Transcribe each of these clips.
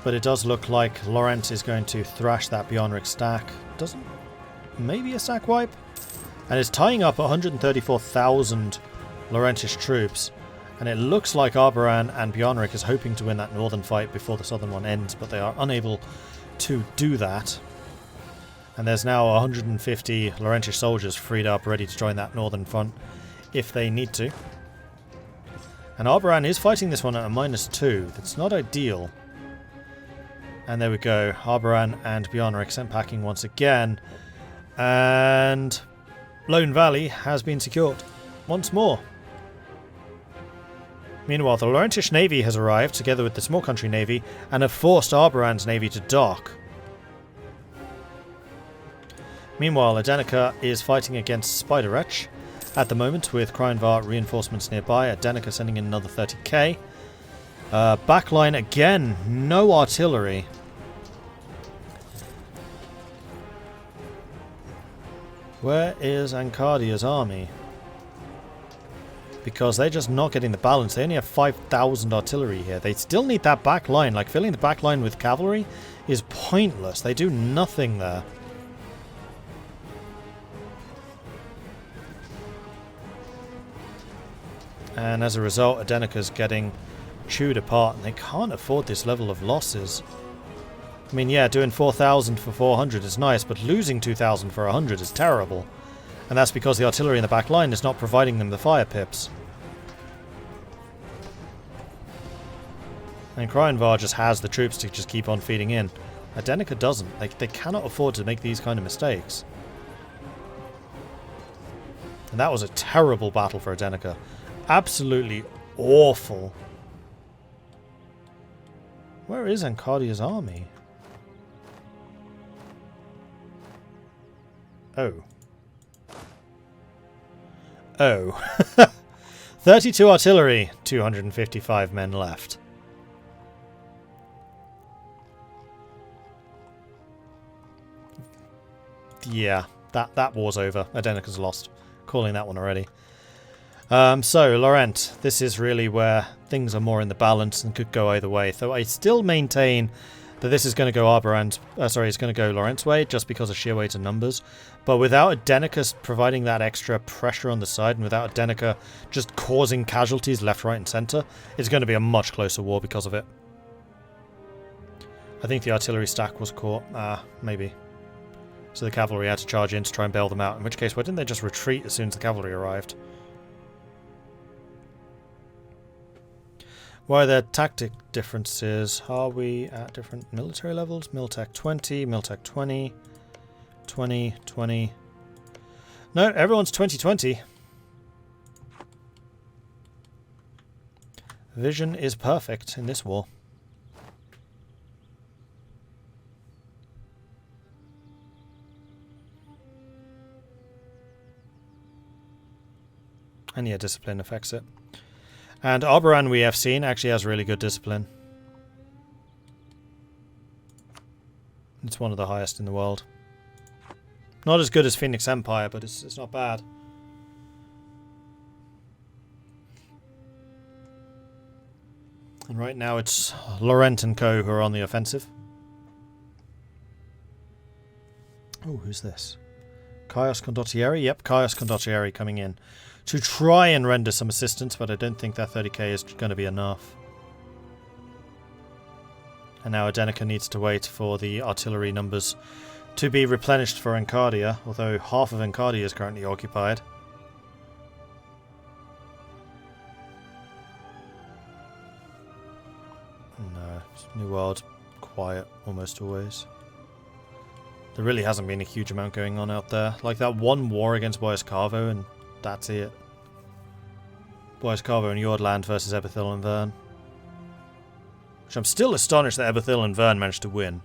But it does look like Lorent is going to thrash that Bjornrik stack. Doesn't... Maybe a stack wipe? And is tying up 134,000 Lorentish troops. And it looks like Arboran and Bjornrik is hoping to win that northern fight before the southern one ends, but they are unable to do that. And there's now 150 Lorentish soldiers freed up, ready to join that northern front if they need to. And Arboran is fighting this one at a -2. That's not ideal. And there we go. Arboran and Bjornrik sent packing once again. And Lone Valley has been secured once more. Meanwhile, the Lorentish Navy has arrived, together with the Small Country Navy, and have forced Arboran's navy to dock. Meanwhile, Adenica is fighting against Spiderwretch at the moment, with Kryenvar reinforcements nearby. Adenica sending in another 30k. Backline again, no artillery. Where is Ancardia's army? Because they're just not getting the balance. They only have 5,000 artillery here. They still need that back line. Like, filling the back line with cavalry is pointless. They do nothing there. And as a result, Adenica's getting chewed apart, and they can't afford this level of losses. I mean, yeah, doing 4,000 for 400 is nice, but losing 2,000 for 100 is terrible. And that's because the artillery in the back line is not providing them the fire pips. And Kryenvar just has the troops to just keep on feeding in. Adenica doesn't. They cannot afford to make these kind of mistakes. And that was a terrible battle for Adenica. Absolutely awful. Where is Ancardia's army? Oh. Oh. 32 artillery, 255 men left. Yeah, that war's over. Adenica's lost. Calling that one already. So, Lorent, this is really where things are more in the balance and could go either way. Though I still maintain that this is going to go it's going to go Lorent's way just because of sheer weight and numbers. But without Adenica providing that extra pressure on the side, and without Adenica just causing casualties left, right, and centre, it's going to be a much closer war because of it. I think the artillery stack was caught. Maybe. So the cavalry had to charge in to try and bail them out. In which case, why didn't they just retreat as soon as the cavalry arrived? Why are there tactic differences? Are we at different military levels? Miltech 20, Miltech 20, 20, 20. No, everyone's 2020. Vision is perfect in this war. And yeah, discipline affects it. And Arboran, we have seen, actually has really good discipline. It's one of the highest in the world. Not as good as Phoenix Empire, but it's not bad. And right now it's Lorent and co who are on the offensive. Oh, who's this? Caius Condottieri? Yep, Caius Condottieri coming in to try and render some assistance, but I don't think that 30k is going to be enough. And now Adenica needs to wait for the artillery numbers to be replenished for Encardia, although half of Encardia is currently occupied. No, New World, quiet almost always. There really hasn't been a huge amount going on out there. Like that one war against Boiscarvo, and that's it. Boiscarvo and Jordland versus Eberthil and Vern. Which I'm still astonished that Eberthil and Vern managed to win.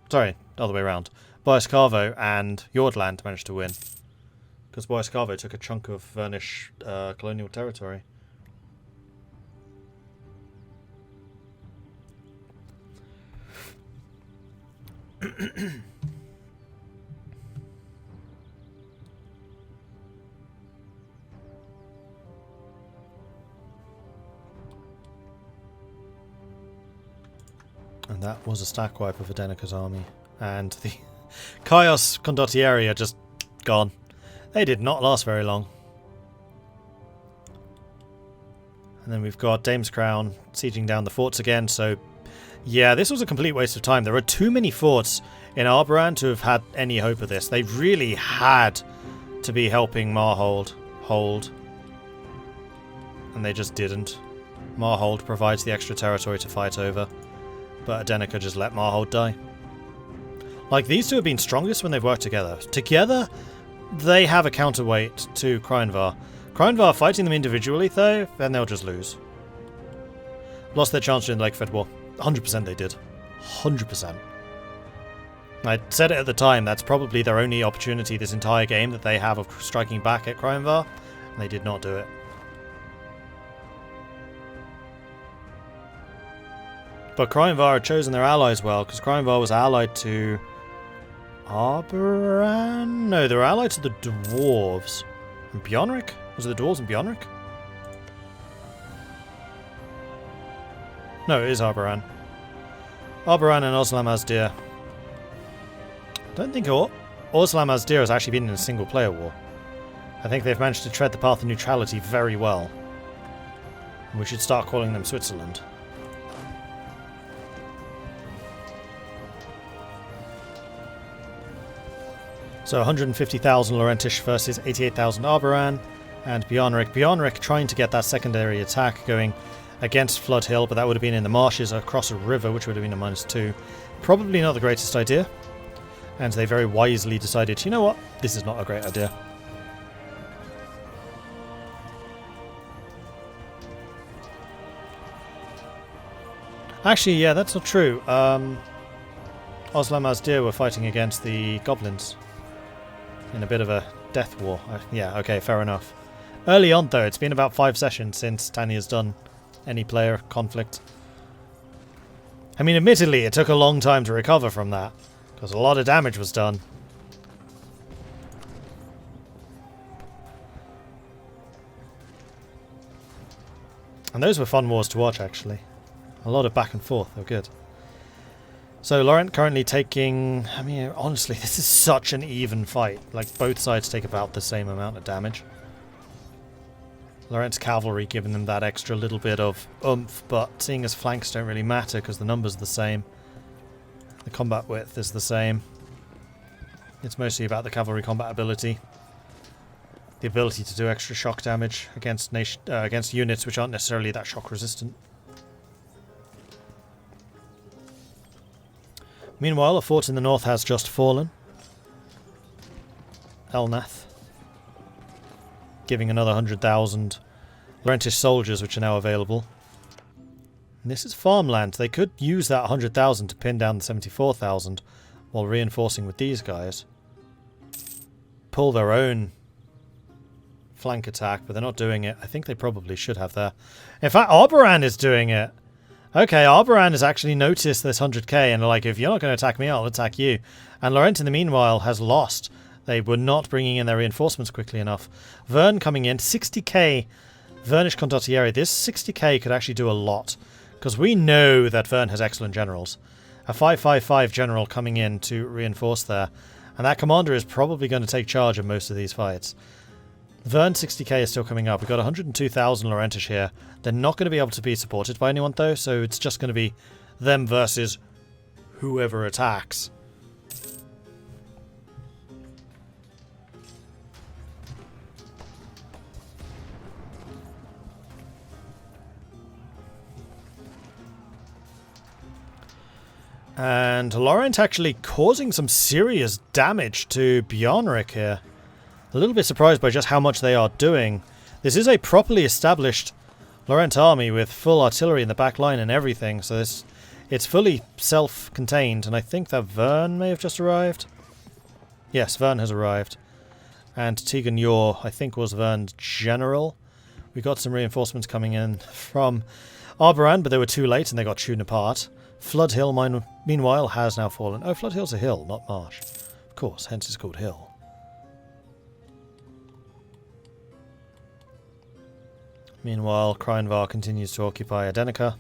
Sorry, other way around. Boiscarvo and Jordland managed to win. Because Boiscarvo took a chunk of Vernish colonial territory. And that was a stack wipe of Adenika's army. And the Chaos Condottieri are just gone. They did not last very long. And then we've got Dame's Crown sieging down the forts again, so yeah, this was a complete waste of time. There are too many forts in Arboran to have had any hope of this. They really had to be helping Marhold hold. And they just didn't. Marhold provides the extra territory to fight over, but Adenika just let Marhold die. Like, these two have been strongest when they've worked together. Together, they have a counterweight to Krynvar. Krynvar fighting them individually, though, then they'll just lose. Lost their chance during the Lakefed War. 100% they did. 100%. I said it at the time, that's probably their only opportunity this entire game that they have of striking back at Krynvar, and they did not do it. But Krynvar had chosen their allies well, because Krynvar was allied to Arboran? No, they were allied to the Dwarves. And Bjornrik? Was it the Dwarves and Bjornrik? No, it is Arboran. Arboran and Oslam Azdir. I don't think Oslam Azdir has actually been in a single player war. I think they've managed to tread the path of neutrality very well. We should start calling them Switzerland. So 150,000 Lorentish versus 88,000 Arboran, and Bjornrik. Bjornrik trying to get that secondary attack going against Flood Hill, but that would have been in the marshes across a river, which would have been a -2. Probably not the greatest idea. And they very wisely decided, you know what, this is not a great idea. Actually, yeah, that's not true. Oslam Azdir were fighting against the goblins in a bit of a death war. Yeah, okay, fair enough. Early on, though, it's been about 5 sessions since Tanya's done any player conflict. I mean, admittedly, it took a long time to recover from that, because a lot of damage was done. And those were fun wars to watch, actually. A lot of back and forth, they were good. So Lorent currently taking... I mean, honestly, this is such an even fight. Like, both sides take about the same amount of damage. Lorent's cavalry giving them that extra little bit of oomph, but seeing as flanks don't really matter because the numbers are the same. The combat width is the same. It's mostly about the cavalry combat ability. The ability to do extra shock damage against units which aren't necessarily that shock resistant. Meanwhile, a fort in the north has just fallen. Elnath. Giving another 100,000 Lorentish soldiers, which are now available. And this is farmland. They could use that 100,000 to pin down the 74,000 while reinforcing with these guys. Pull their own flank attack, but they're not doing it. I think they probably should have there. In fact, Arboran is doing it. Okay, Arboran has actually noticed this 100k and are like, if you're not going to attack me, I'll attack you. And Lorent, in the meanwhile, has lost. They were not bringing in their reinforcements quickly enough. Vern coming in, 60k Vernish Condottieri. This 60k could actually do a lot, because we know that Vern has excellent generals. A 555 general coming in to reinforce there, and that commander is probably going to take charge of most of these fights. Vern 60k is still coming up. We've got 102,000 Lorentish here. They're not going to be able to be supported by anyone, though, so it's just going to be them versus whoever attacks. And Lorent actually causing some serious damage to Bjornrik here. A little bit surprised by just how much they are doing. This is a properly established Lorent army with full artillery in the back line and everything, so it's fully self-contained, and I think that Vern may have just arrived. Yes, Vern has arrived. And Tegan Yor, I think, was Vern's general. We got some reinforcements coming in from Arboran, but they were too late and they got chewed apart. Flood Hill, meanwhile, has now fallen. Oh, Flood Hill's a hill, not marsh. Of course, hence it's called hill. Meanwhile, Krynvar continues to occupy Adenika.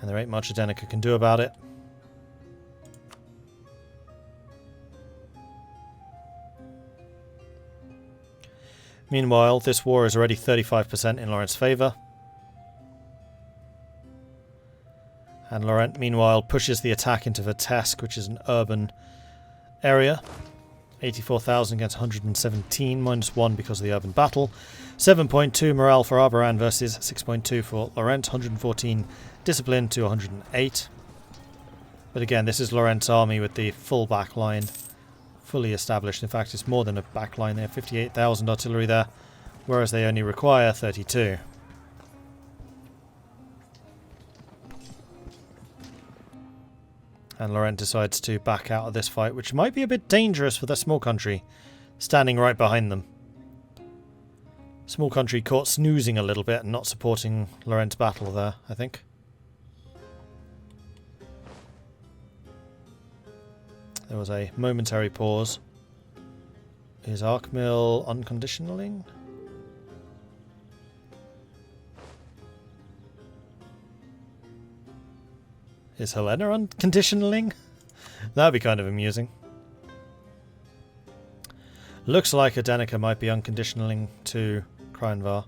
And there ain't much Adenica can do about it. Meanwhile, this war is already 35% in Lorent's favour. And Lorent, meanwhile, pushes the attack into Vitesque, which is an urban area. 84,000 against 117, -1 because of the urban battle. 7.2 morale for Arboran versus 6.2 for Lorent. 114 discipline to 108. But again, this is Lorent's army with the full back line fully established. In fact, it's more than a back line. They have 58,000 artillery there, whereas they only require 32. And Lorent decides to back out of this fight, which might be a bit dangerous for their small country, standing right behind them. Small country caught snoozing a little bit and not supporting Lorent's battle there, I think. There was a momentary pause. Is Archmill unconditionaling? Is Helena unconditionaling? That'd be kind of amusing. Looks like Adenica might be unconditionaling to Kryenvar.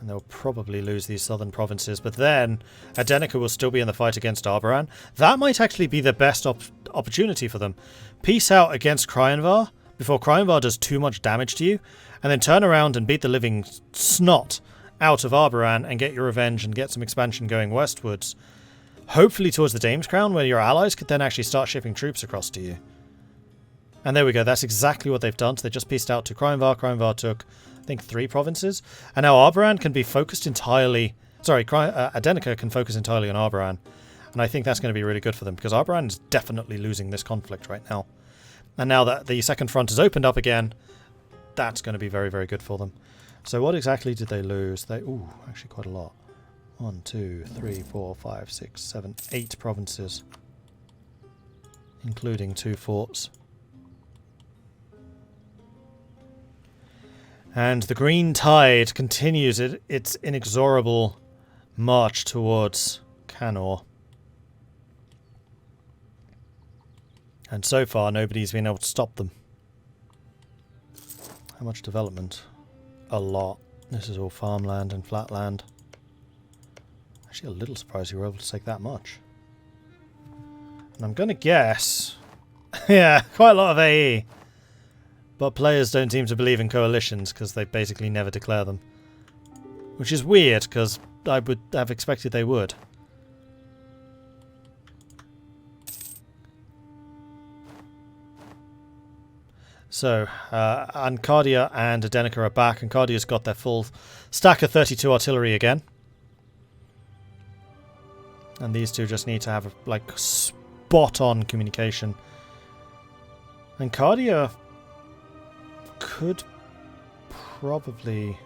And they'll probably lose these southern provinces. But then Adenica will still be in the fight against Arboran. That might actually be the best opportunity for them. Peace out against Kryenvar before Kryenvar does too much damage to you. And then turn around and beat the living snot out of Arboran and get your revenge and get some expansion going westwards. Hopefully towards the Dame's Crown, where your allies could then actually start shipping troops across to you. And there we go, that's exactly what they've done. So they just pieced out to Kryenvar. Kryenvar took, I think, 3 provinces. And now Arboran can be focused entirely... Sorry, Adenica can focus entirely on Arboran. And I think that's going to be really good for them, because Arboran is definitely losing this conflict right now. And now that the second front has opened up again, that's going to be very, very good for them. So what exactly did they lose? Ooh, actually quite a lot. 1, 2, 3, 4, 5, 6, 7, 8 provinces, including 2 forts. And the green tide continues its inexorable march towards Canor. And so far, nobody's been able to stop them. How much development? A lot. This is all farmland and flatland. Actually, a little surprised you were able to take that much. And I'm going to guess... yeah, quite a lot of AE. But players don't seem to believe in coalitions because they basically never declare them. Which is weird, because I would have expected they would. So, Ancardia and Adenica are back. Ancardia's got their full stack of 32 artillery again. And these two just need to have, like, spot-on communication. Ancardia could probably... I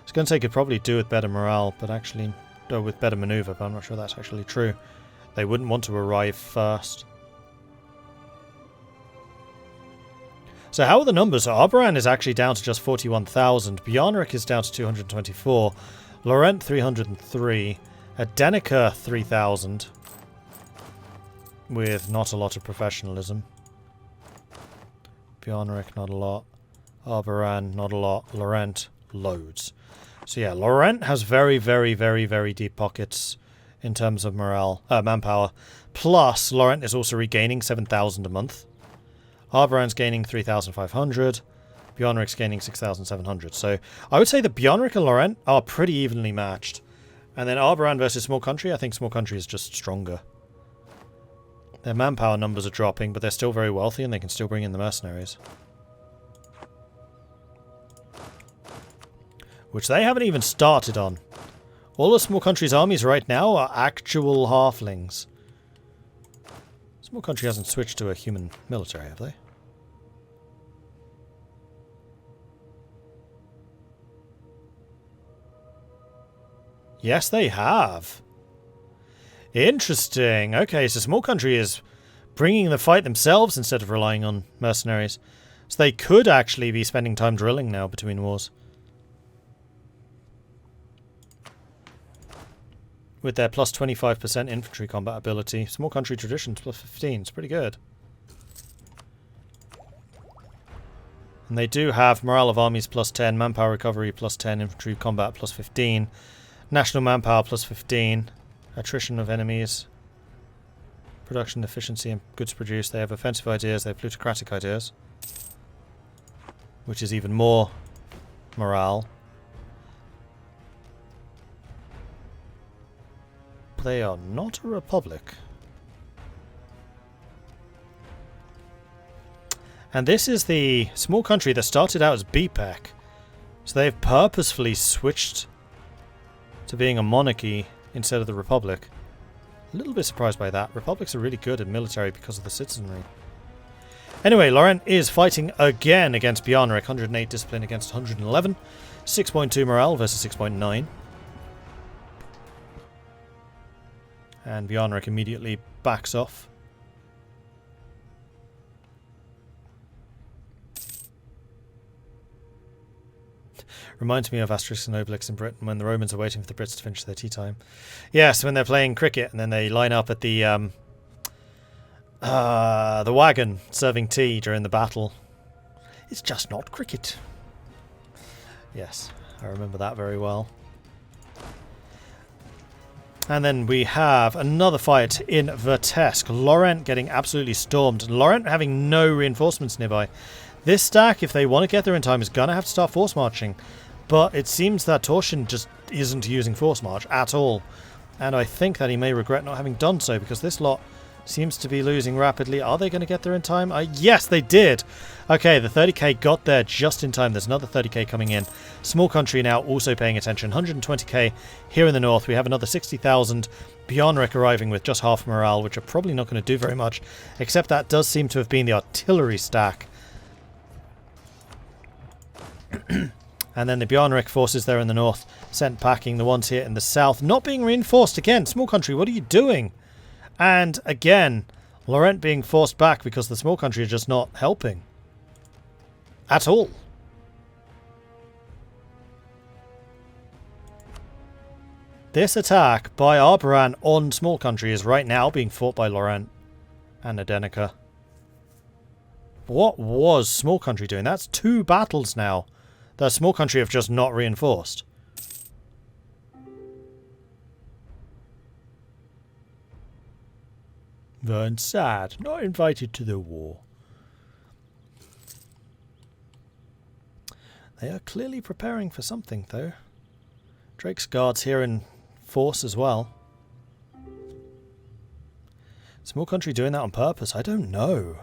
was going to say could probably do with better morale, but actually... or with better maneuver, but I'm not sure that's actually true. They wouldn't want to arrive first. So how are the numbers? Arboran is actually down to just 41,000. Bjarnrik is down to 224. Lorent 303, Adenica 3,000, with not a lot of professionalism. Bjarnrik not a lot, Arboran not a lot, Lorent loads. So yeah, Lorent has very, very, very, very deep pockets in terms of morale, manpower. Plus, Lorent is also regaining 7,000 a month. Arboran's gaining 3,500. Bjarnrik's gaining 6,700. So I would say that Bjarnrik and Lorent are pretty evenly matched. And then Arboran versus Small Country, I think Small Country is just stronger. Their manpower numbers are dropping, but they're still very wealthy and they can still bring in the mercenaries. Which they haven't even started on. All of Small Country's armies right now are actual halflings. Small Country hasn't switched to a human military, have they? Yes, they have. Interesting. Okay, so Small Country is bringing the fight themselves instead of relying on mercenaries. So they could actually be spending time drilling now between wars. with their plus 25% infantry combat ability. Small country traditions plus 15. It's pretty good. And they do have morale of armies plus 10, manpower recovery plus 10, infantry combat plus 15, national manpower plus 15, attrition of enemies, production efficiency and goods produced. They have offensive ideas, they have plutocratic ideas, which is even more morale. They are not a republic. And this is the small country that started out as BPEC. So they've purposefully switched to being a monarchy instead of the republic. A little bit surprised by that. Republics are really good at military because of the citizenry. Anyway, Lorent is fighting again against Bjarnrik. 108 discipline against 111. 6.2 morale versus 6.9. And Bjarnrik immediately backs off. Reminds me of Asterix and Obelix in Britain when the Romans are waiting for the Brits to finish their tea time. Yes, when they're playing cricket and then they line up at the wagon serving tea during the battle. It's just not cricket. Yes, I remember that very well. And then we have another fight in Vertesk. Lorent getting absolutely stormed. Lorent having no reinforcements nearby. This stack, if they want to get there in time, is going to have to start force marching. But it seems that Torsion just isn't using force march at all. And I think that he may regret not having done so, because this lot seems to be losing rapidly. Are they going to get there in time? Yes, they did! Okay, the 30k got there just in time. There's another 30k coming in. Small country now also paying attention. 120k here in the north. We have another 60,000. Bjarnrik arriving with just half morale, which are probably not going to do very much. Except that does seem to have been the artillery stack. And then the Bjarnrik forces there in the north sent packing. The ones here in the south not being reinforced. Again, small country, what are you doing? And again, Lorent being forced back because the small country are just not helping. At all. This attack by Arboran on small country is right now being fought by Lorent and Adenica. What was small country doing? That's 2 battles now. The small country have just not reinforced. Vern sad, not invited to the war. They are clearly preparing for something, though. Drake's guards here in force as well. Small country doing that on purpose? I don't know.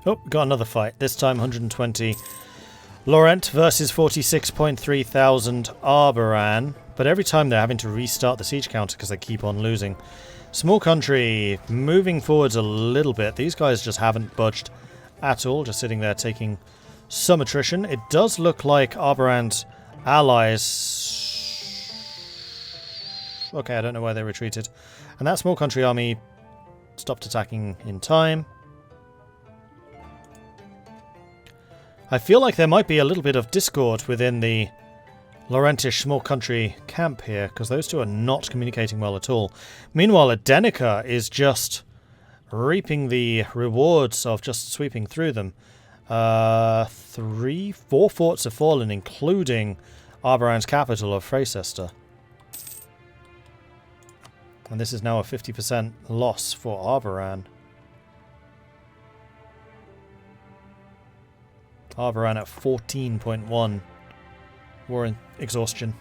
Oh, got another fight. This time 120 Lorent versus 46.3 thousand Arboran. But every time they're having to restart the siege counter because they keep on losing. Small country moving forwards a little bit. These guys just haven't budged at all. Just sitting there taking some attrition. It does look like Arboran's allies... Okay, I don't know why they retreated. And that small country army stopped attacking in time. I feel like there might be a little bit of discord within the Lorentish small country camp here, because those two are not communicating well at all. Meanwhile, Adenica is just reaping the rewards of just sweeping through them. 4 forts have fallen, including Arboran's capital of Freysester. And this is now a 50% loss for Arboran. Arboran at 14.1. War in exhaustion.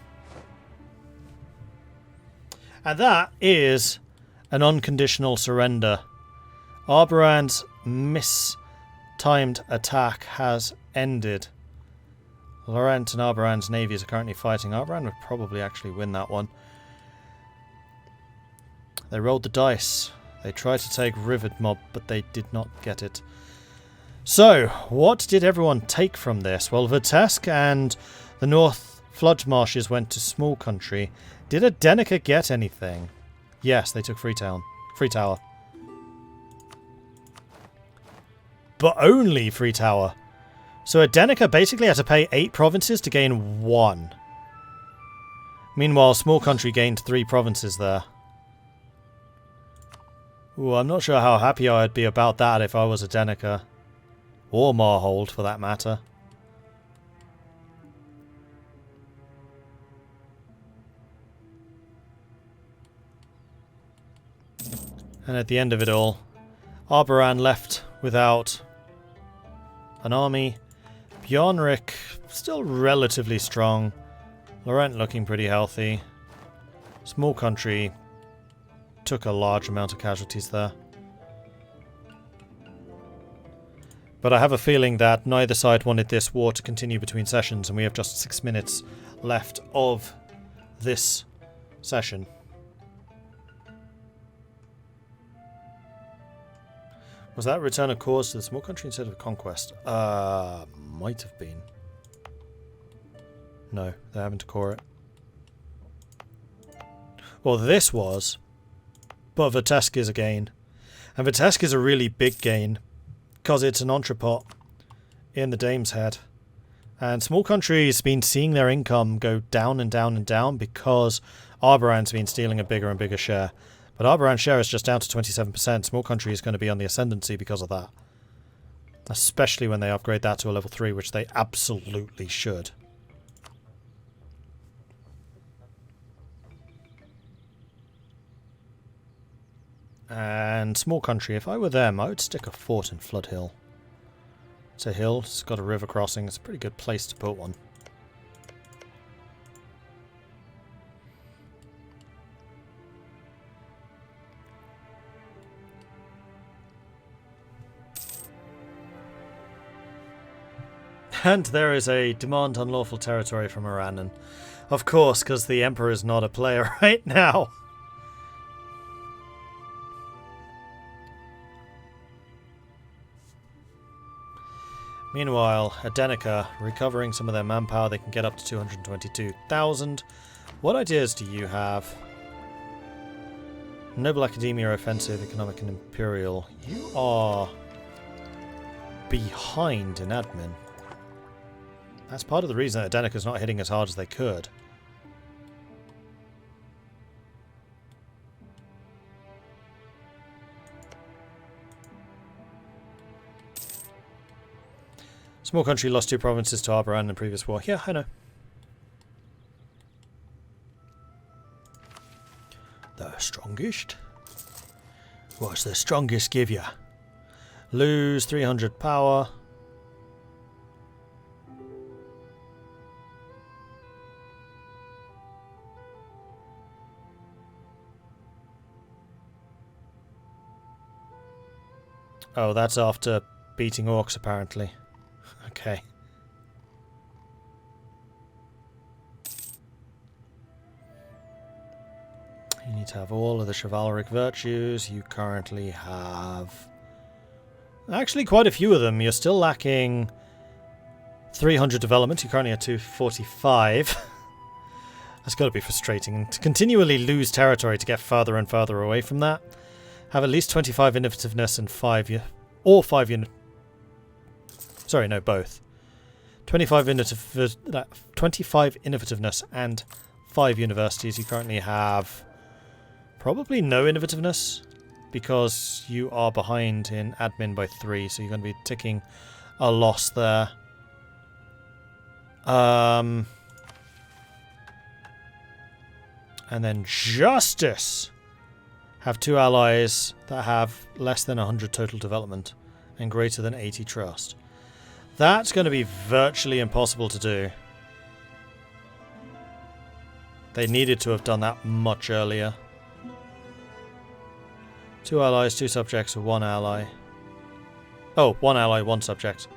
And that is an unconditional surrender. Arboran's mistimed attack has ended. Lorent and Arboran's navies are currently fighting. Arboran would probably actually win that one. They rolled the dice. They tried to take Rivet Mob, but they did not get it. So, what did everyone take from this? Well, Vertesk and the North Flood marshes went to small country. Did Anbennar get anything? Yes, they took Free Tower. But only Free Tower. So Anbennar basically had to pay 8 provinces to gain 1. Meanwhile, small country gained 3 provinces there. Ooh, I'm not sure how happy I'd be about that if I was Anbennar. Or Marhold, for that matter. And at the end of it all, Arboran left without an army. Bjornrik still relatively strong. Lorent looking pretty healthy. Small country took a large amount of casualties there. But I have a feeling that neither side wanted this war to continue between sessions, and we have just 6 minutes left of this session. Was that return of cause to the small country instead of conquest? Might have been. No, they're having to core it. Well, this was. But Vitebsk is a gain. And Vitebsk is a really big gain. Because it's an entrepot in the Dame's Head. And small countries been seeing their income go down and down and down because Arboran's been stealing a bigger and bigger share. But Arboran's share is just down to 27%. Small country is going to be on the ascendancy because of that. Especially when they upgrade that to a level 3, which they absolutely should. And small country, if I were them, I would stick a fort in Flood Hill. It's a hill, it's got a river crossing, it's a pretty good place to put one. And there is a demand unlawful territory from Iranan. Of course, because the Emperor is not a player right now. Meanwhile, Anbennar recovering some of their manpower. They can get up to 222,000. What ideas do you have? Noble Academia, Offensive, Economic and Imperial. You are behind in admin. That's part of the reason that Anbennar is not hitting as hard as they could. Small country lost 2 provinces to Arboran in the previous war. Yeah, I know. The strongest? What's the strongest give you? Lose 300 power. Oh, that's after beating orcs, apparently. Okay. You need to have all of the chivalric virtues. You currently have... actually, quite a few of them. You're still lacking 300 development. You're currently at 245. That's got to be frustrating. And to continually lose territory to get further and further away from that. Have at least 25 innovativeness and 5... or 5 unit... sorry, no, both. 25 innovativeness and 5 universities. You currently have probably no innovativeness because you are behind in admin by 3, so you're going to be ticking a loss there. And then Justice have 2 allies that have less than 100 total development and greater than 80 trust. That's going to be virtually impossible to do. They needed to have done that much earlier. 2 allies, 2 subjects, or 1 ally. Oh, 1 ally, 1 subject.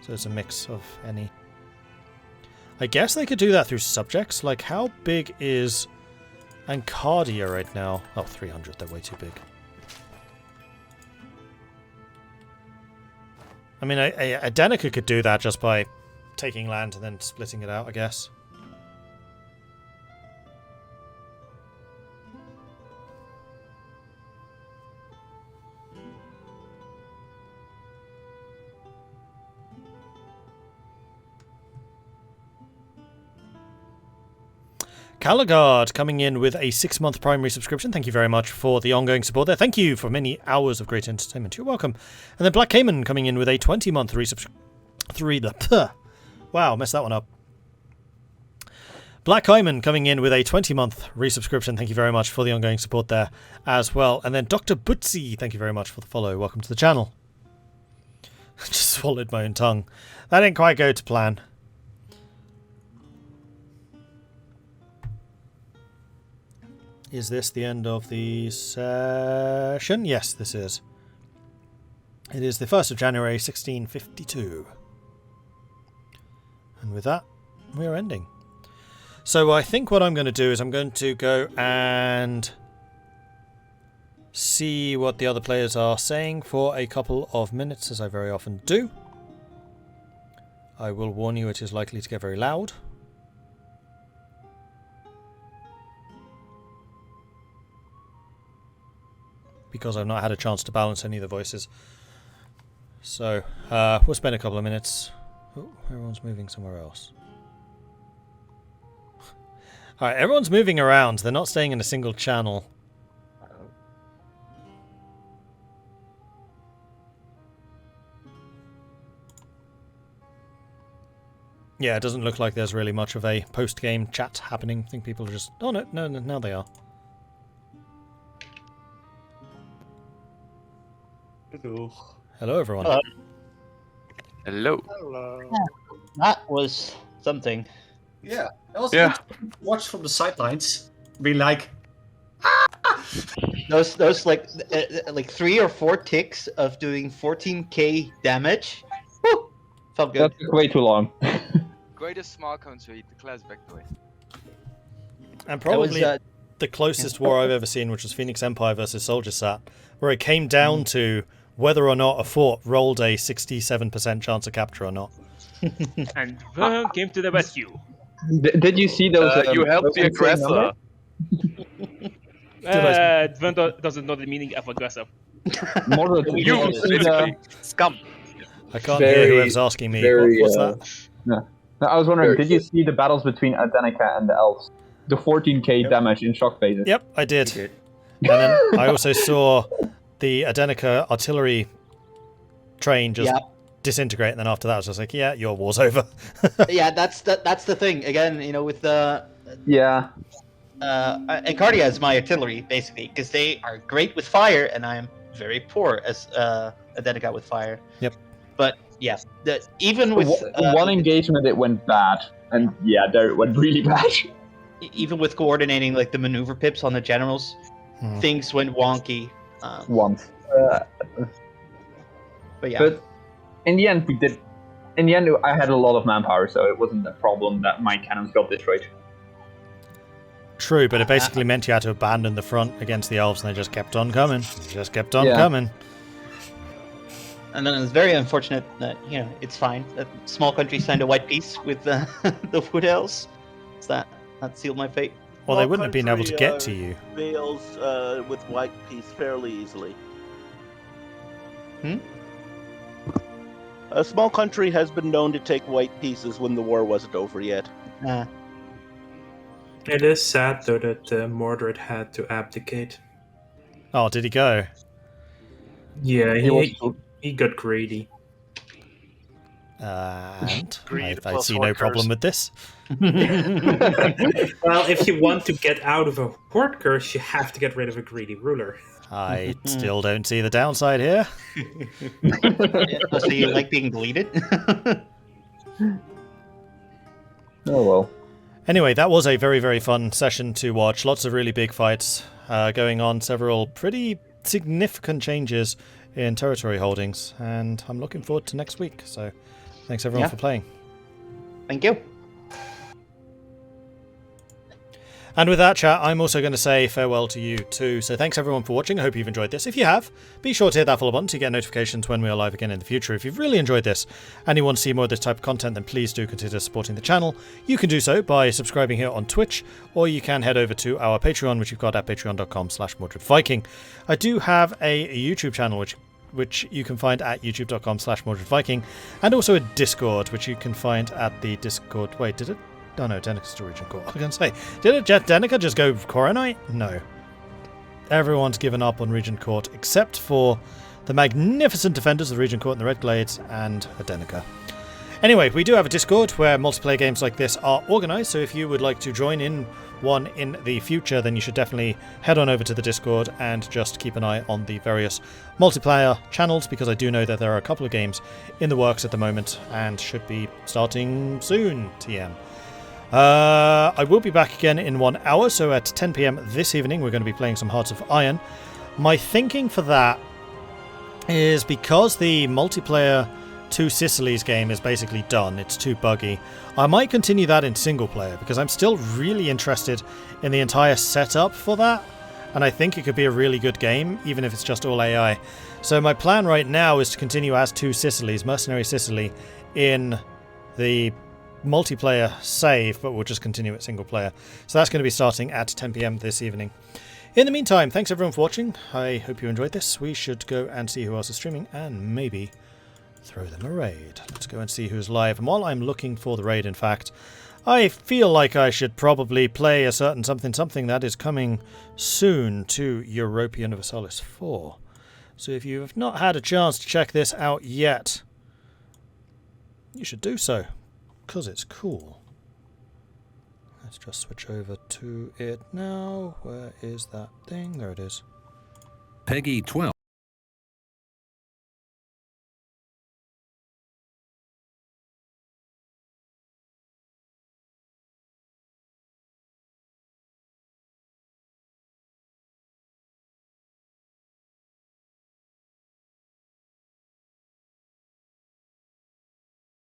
So it's a mix of any. I guess they could do that through subjects. Like, how big is Ancardia right now? Oh, 300, they're way too big. I mean, Anbennar could do that just by taking land and then splitting it out, I guess. Caligard coming in with a 6-month primary subscription. Thank you very much for the ongoing support there. Thank you for many hours of great entertainment. You're welcome. And then Black Cayman coming in with a 20-month Wow, messed that one up. Black Cayman coming in with a 20-month resubscription. Thank you very much for the ongoing support there as well. And then Dr. Bootsy, thank you very much for the follow. Welcome to the channel. Just swallowed my own tongue. That didn't quite go to plan. Is this the end of the session? Yes, this is. It is the 1st of January, 1652. And with that, we are ending. So I think what I'm going to do is I'm going to go and see what the other players are saying for a couple of minutes, as I very often do. I will warn you it is likely to get very loud. Because I've not had a chance to balance any of the voices. So, we'll spend a couple of minutes. Oh, everyone's moving somewhere else. Alright, everyone's moving around. They're not staying in a single channel. Yeah, it doesn't look like there's really much of a post-game chat happening. I think people are just... Oh, no, now they are. Hello. Hello, everyone. Hello. Hello. That was something. Yeah, that was Yeah. watch from the sidelines. Be like, Those like 3 or 4 ticks of doing 14k damage. Woo! Felt good. That took way too long. Greatest small country, the class victory. And That was, probably the closest war I've ever seen, which was Phoenix Empire versus Soldier Sat, where it came down to whether or not a fort rolled a 67% chance of capture or not. And Wilhelm came to the rescue. Did you see those? You helped the those insane aggressor. numbers? Dwen doesn't know the meaning of aggressor. Mordred, did You, see the- basically. Scum. I can't Very- hear whoever's asking me. What's that? No, I was wondering, Very did you see the battles between Adenica and the elves? The 14k damage in shock phases. Yep, I did. And then I also saw the Adenica artillery train just disintegrate, and then after that I was just like, yeah, your war's over. Yeah, that's the thing. Again, you know, with the Yeah. Encardia is my artillery basically because they are great with fire, and I'm very poor as Adenica with fire. Yep. But yeah, even with One engagement it went bad, and yeah, there it went really bad. even with coordinating like the maneuver pips on the generals, things went wonky. Once. But yeah. But in the end, we did. In the end, I had a lot of manpower, so it wasn't a problem that my cannons got destroyed. True, but it basically meant you had to abandon the front against the elves, and they just kept on coming. Just kept on coming. And then it's very unfortunate that, you know, it's fine that small country signed a white peace with the Wood Elves. So that sealed my fate. Well, they wouldn't have been able to get to you. Fails with white peace fairly easily. A small country has been known to take white pieces when the war wasn't over yet. It is sad, though, that Mordred had to abdicate. Oh, did he go? Yeah, he got greedy. And Greed I plus see no horde problem curse. with this. Well, if you want to get out of a horde curse, you have to get rid of a greedy ruler. I still don't see the downside here. So you like being deleted? Oh well. Anyway, that was a very, very fun session to watch. Lots of really big fights going on. Several pretty significant changes in territory holdings. And I'm looking forward to next week. So thanks everyone for playing. Thank you. And with that, chat, I'm also going to say farewell to you too. So thanks everyone for watching. I hope you've enjoyed this. If you have, be sure to hit that follow button to get notifications when we are live again in the future. If you've really enjoyed this and you want to see more of this type of content, then please do consider supporting the channel. You can do so by subscribing here on Twitch, or you can head over to our Patreon, which you've got at patreon.com/MordredViking. I do have a YouTube channel, which you can find at youtube.com/MordredViking, and also a Discord, which you can find at the Discord. Wait, did it Oh no, Denica's still Region Court. I was going to say, did Denica just go Coronite? No. Everyone's given up on Regent Court except for the magnificent defenders of the Regent Court and the Red Glades and Denica. Anyway, we do have a Discord where multiplayer games like this are organised, so if you would like to join in one in the future, then you should definitely head on over to the Discord and just keep an eye on the various multiplayer channels, because I do know that there are a couple of games in the works at the moment and should be starting soon, TM. I will be back again in 1 hour, so at 10 PM this evening we're going to be playing some Hearts of Iron. My thinking for that is because the multiplayer Two Sicilies game is basically done, it's too buggy, I might continue that in single player, because I'm still really interested in the entire setup for that, and I think it could be a really good game, even if it's just all AI. So my plan right now is to continue as Two Sicilies, Mercenary Sicily, in the multiplayer save, but we'll just continue it single player. So that's going to be starting at 10 PM this evening. In the meantime, thanks everyone for watching. I hope you enjoyed this. We should go and see who else is streaming and maybe throw them a raid. Let's go and see who's live. And while I'm looking for the raid, in fact, I feel like I should probably play a certain something that is coming soon to Europa Universalis 4. So if you have not had a chance to check this out yet, you should do so, because it's cool. Let's just switch over to it now. Where is that thing? There it is. Peggy 12.